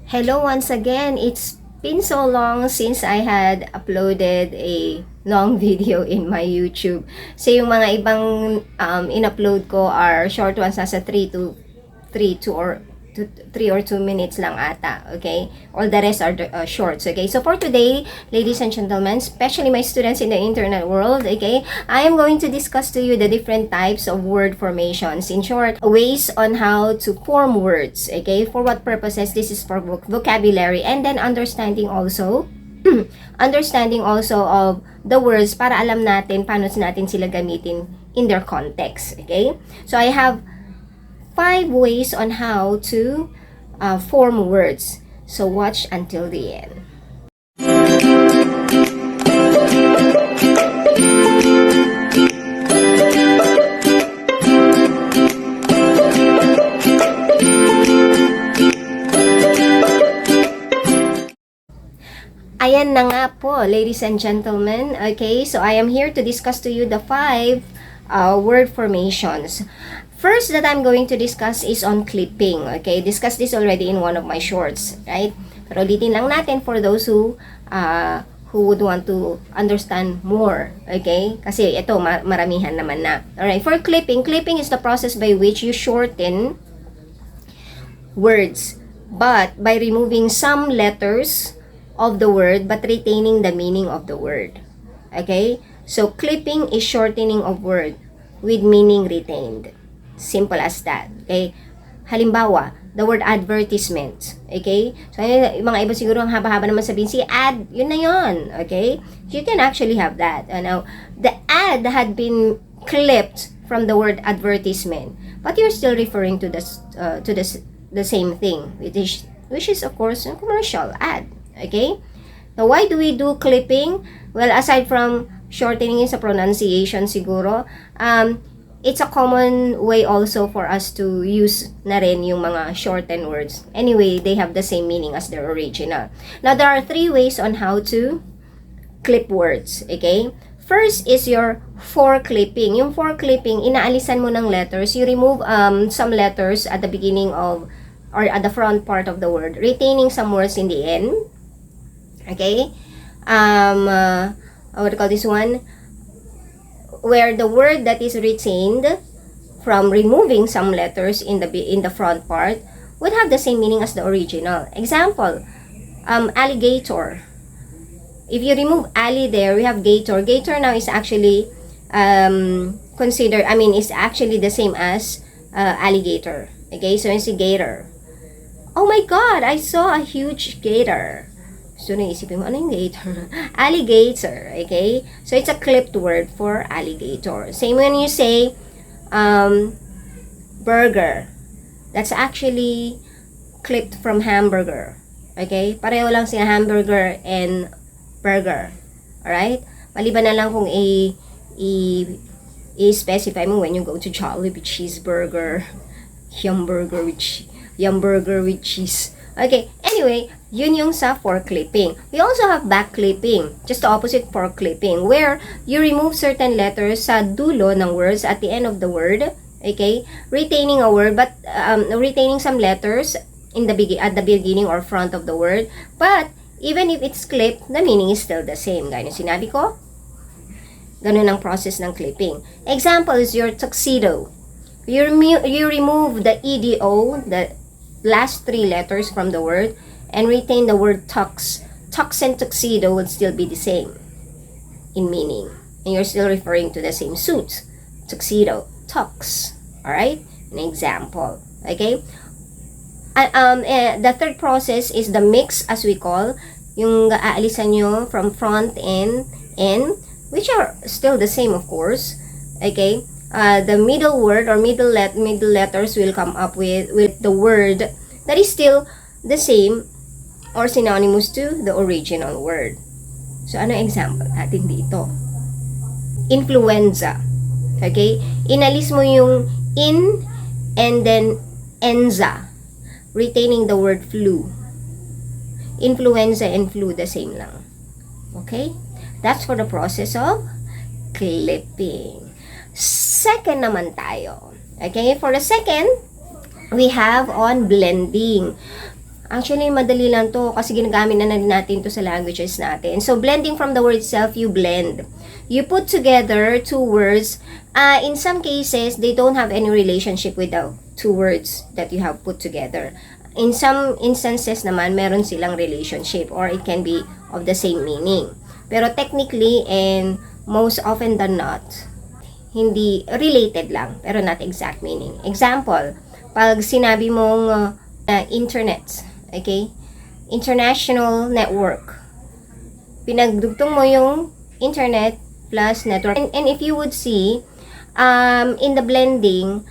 Hello once again. It's been so long since I had uploaded a long video in my YouTube. So yung mga ibang in-upload ko are short ones, nasa 3 or 2 minutes lang ata, okay? All the rest are shorts, okay? So for today, ladies and gentlemen, especially my students in the internet world, okay, I am going to discuss to you the different types of word formations. In short, ways on how to form words, okay? For what purposes? This is for vocabulary and then understanding also understanding also of the words para alam natin paano natin sila gamitin in their context, okay? So I have 5 ways on how to form words. So watch until the end. Ayan na nga po, ladies and gentlemen. Okay, so I am here to discuss to you the 5 word formations. First that I'm going to discuss is on clipping. Okay, discussed this already in one of my shorts, right? Pero ulitin lang natin for those who would want to understand more. Okay? Kasi ito, maramihan naman na. Alright, for clipping, clipping is the process by which you shorten words, but by removing some letters of the word but retaining the meaning of the word. Okay? So, clipping is shortening of word with meaning retained. Simple as that. Okay? Halimbawa, the word advertisement. Okay? So, yung mga iba siguro ang haba-haba naman sabihin, si ad, yun na yun. Okay? You can actually have that. Now, the ad had been clipped from the word advertisement, but you're still referring to the same thing, which is of course a commercial ad. Okay? Now, why do we do clipping? Well, aside from shortening sa pronunciation siguro, it's a common way also for us to use na rin yung mga shortened words. Anyway, they have the same meaning as their original. Now, there are 3 ways on how to clip words. Okay? First is your for clipping. Yung for clipping, inaalisan mo ng letters. You remove some letters at the beginning of or at the front part of the word, retaining some words in the end. Okay? What do you call this one? Where the word that is retained from removing some letters in the front part would have the same meaning as the original. Example, alligator. If you remove alley there, we have gator. Gator now is actually is actually the same as alligator. Okay, so it's a gator. Oh my God, I saw a huge gator. So, naisipin mo, ano yung gator? Alligator, okay? So, it's a clipped word for alligator. Same when you say, burger. That's actually clipped from hamburger. Okay? Pareho lang sila hamburger and burger. Alright? Maliban na lang kung i-specify mo when you go to Jollibee cheeseburger, hamburger with cheese. Okay, anyway, yun yung sa for clipping. We also have back clipping, just the opposite for clipping, where you remove certain letters sa dulo ng words at the end of the word, okay? Retaining a word, but retaining some letters at the beginning or front of the word, but even if it's clipped, the meaning is still the same. Gaya ng sinabi ko, ganun ang process ng clipping. Example is your tuxedo. You remove the EDO, the last 3 letters from the word, and retain the word tux. Tux and tuxedo would still be the same in meaning. And you're still referring to the same suit. Tuxedo, tux. Alright? An example. Okay? The third process is the mix, as we call. Yung aalisan nyo from front and end, which are still the same, of course. Okay? The middle word or middle letters will come up with the word that is still the same or synonymous to the original word. So, ano example natin dito? Influenza. Okay? Inalis mo yung in and then enza, retaining the word flu. Influenza and flu, the same lang. Okay? That's for the process of clipping. Second naman tayo. Okay, for the second, we have on blending. Actually, madali lang to kasi ginagamit na natin to sa languages natin. So, blending from the word itself, you blend. You put together two words. In some cases, they don't have any relationship with the two words that you have put together. In some instances naman, meron silang relationship or it can be of the same meaning. Pero technically and most often than not, hindi related lang, pero not exact meaning. Example, pag sinabi mong internet, okay? International network. Pinagdugtong mo yung internet plus network. And if you would see, in the blending,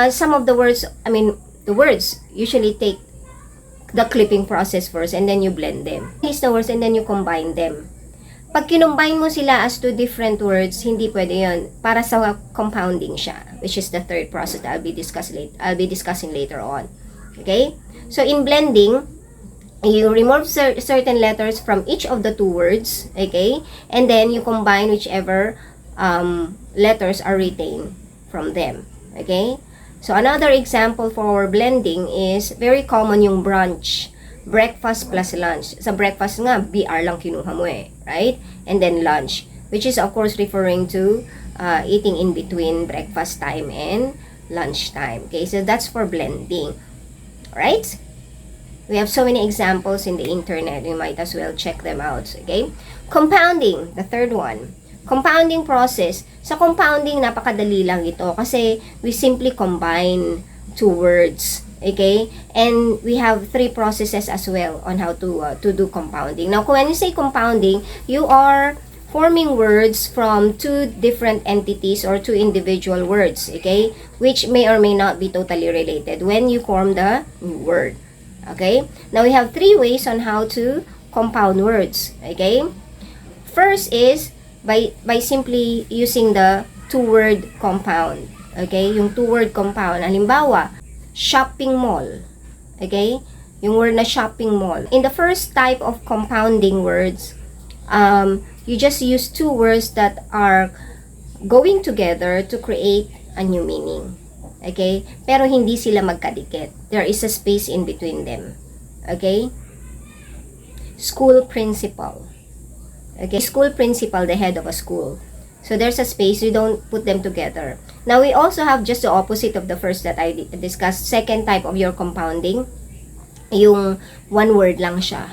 some of the words, the words usually take the clipping process first and then you blend them. List the words and then you combine them. Pag kinumbine mo sila as two different words, hindi pwede yun. Para sa compounding siya, which is the third process that I'll be discussing later on. Okay? So, in blending, you remove certain letters from each of the two words, okay? And then, you combine whichever letters are retained from them, okay? So, another example for blending is very common yung brunch. Breakfast plus lunch. Sa breakfast nga, BR lang kinuha mo right? And then lunch, which is of course referring to eating in between breakfast time and lunch time. Okay, so that's for blending. Right? We have so many examples in the internet. You might as well check them out. Okay? Compounding, the third one. Compounding process. Sa compounding, napakadali lang ito kasi we simply combine two words. Okay? And we have three processes as well on how to do compounding. Now, when you say compounding, you are forming words from two different entities or two individual words, okay? Which may or may not be totally related when you form the new word. Okay? Now, we have three ways on how to compound words. Okay? First is by simply using the two-word compound. Okay? Yung two-word compound. Halimbawa, shopping mall. Okay? Yung word na shopping mall. In the first type of compounding words, you just use two words that are going together to create a new meaning. Okay? Pero hindi sila magkadikit. There is a space in between them. Okay? School principal. Okay? School principal, the head of a school. So, there's a space. You don't put them together. Now, we also have just the opposite of the first that I discussed. Second type of your compounding. Yung one word lang siya.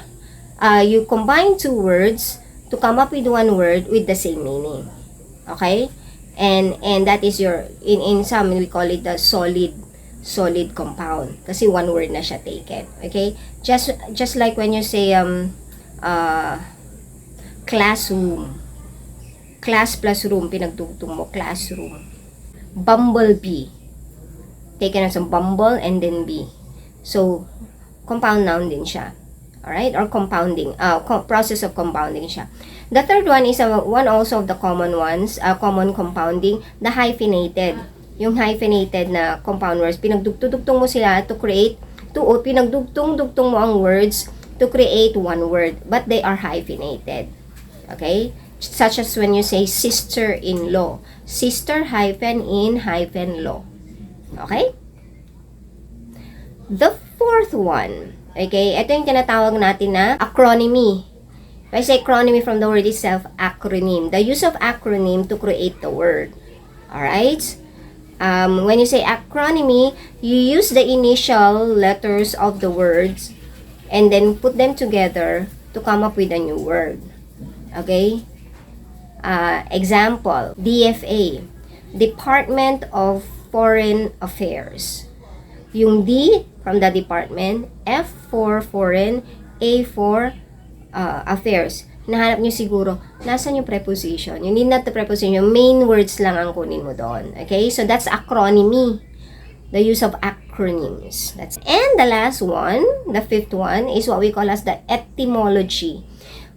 You combine two words to come up with one word with the same meaning. Okay? And that is your, in some, we call it the solid compound. Kasi one word na siya taken. Okay? Just like when you say, classroom. Class plus room, pinagtugtong mo, classroom. Bumblebee. Taken as a bumble and then bee. So, compound noun din siya. Alright? Or compounding. Process of compounding siya. The third one is one also of the common ones, common compounding, the hyphenated. Yung hyphenated na compound words, pinagdugtong mo sila to create, pinagdugtong mo ang words to create one word. But they are hyphenated. Okay? Such as when you say sister-in-law. Sister hyphen in hyphen law. Okay? The fourth one. Okay? Ito yung tinatawag natin na acronymy. If I say acronymy from the word itself, acronym. The use of acronym to create the word. Alright? When you say acronymy, you use the initial letters of the words and then put them together to come up with a new word. Okay? Example, DFA, Department of Foreign Affairs. Yung D from the department, F for foreign, A for affairs. Hinahanap nyo siguro, nasan yung preposition? You need not the preposition, yung main words lang ang kunin mo doon. Okay? So, that's acronymy. The use of acronyms. And the last one, the fifth one, is what we call as the etymology.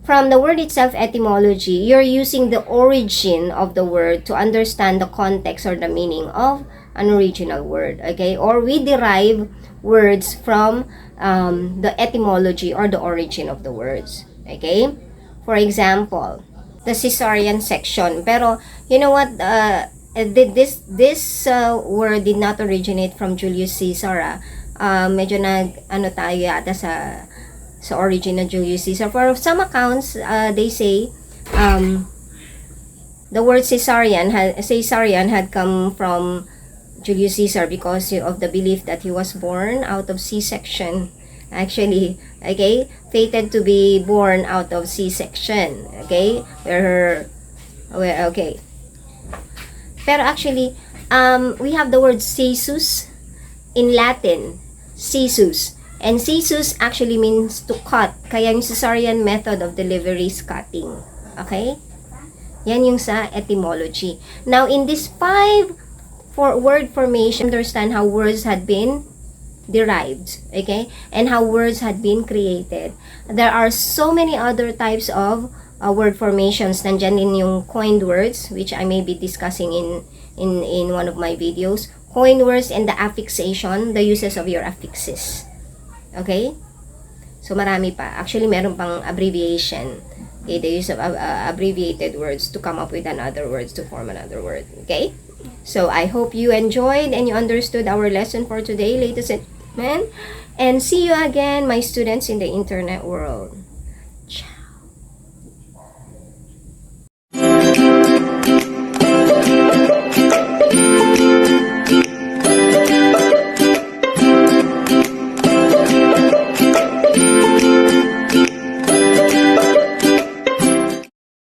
From the word itself, etymology, you're using the origin of the word to understand the context or the meaning of an original word. Okay? Or we derive words from the etymology or the origin of the words. Okay? For example, the Caesarean section. Pero, you know what? This word did not originate from Julius Caesar. medyo ano tayo yata sa origin ng Julius Caesar. For some accounts, they say the word Caesarian had come from Julius Caesar because of the belief that he was born out of C-section. Actually, okay, fated to be born out of C-section. Okay, okay. Pero actually, we have the word caesus in Latin, caesus. And caesus actually means to cut. Kaya yung Caesarean method of delivery is cutting. Okay? Yan yung sa etymology. Now, in this 5 word formation, understand how words had been derived, okay? And how words had been created. There are so many other types of word formations. Nandyan din yung coined words, which I may be discussing in one of my videos. Coined words and the affixation, the uses of your affixes. Okay? So, marami pa. Actually, meron pang abbreviation. Okay, the use of abbreviated words to come up with another words to form another word. Okay? So, I hope you enjoyed and you understood our lesson for today, ladies and gentlemen. And see you again, my students in the internet world. Ciao.